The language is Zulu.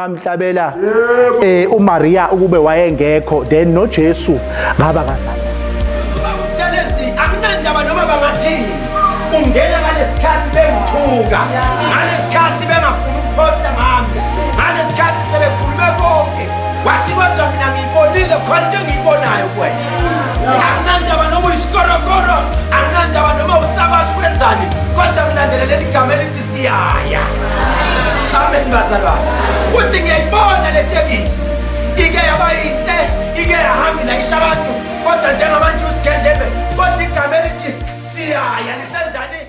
bamhlabela uMaria ukube wayengekho then noJesu ngaba kazalwa. Ukuthelezi akunandaba noma bangathini. Ungena ngalesikhathi bengithuka. Ngalesikhathi bengafuna ukuposta ngami. Ngalesikhathi sebekhulume konke. Wathi kodwa mina ngiyibonile khona into engiyibonayo kuwena. Akunandaba noma uyisikorokoro, akunandaba noma usabazi kwenzani. Kodwa ngilandelele igama elithi siyaya. Amen bazalwane. Uthi ngiyayibona le tekisi. Ike yaba yinhle, ike yahamba ilayisha abantu. Kodwa njengamanje usikhendebe, kodwa igama elithi siyaya lisenzani?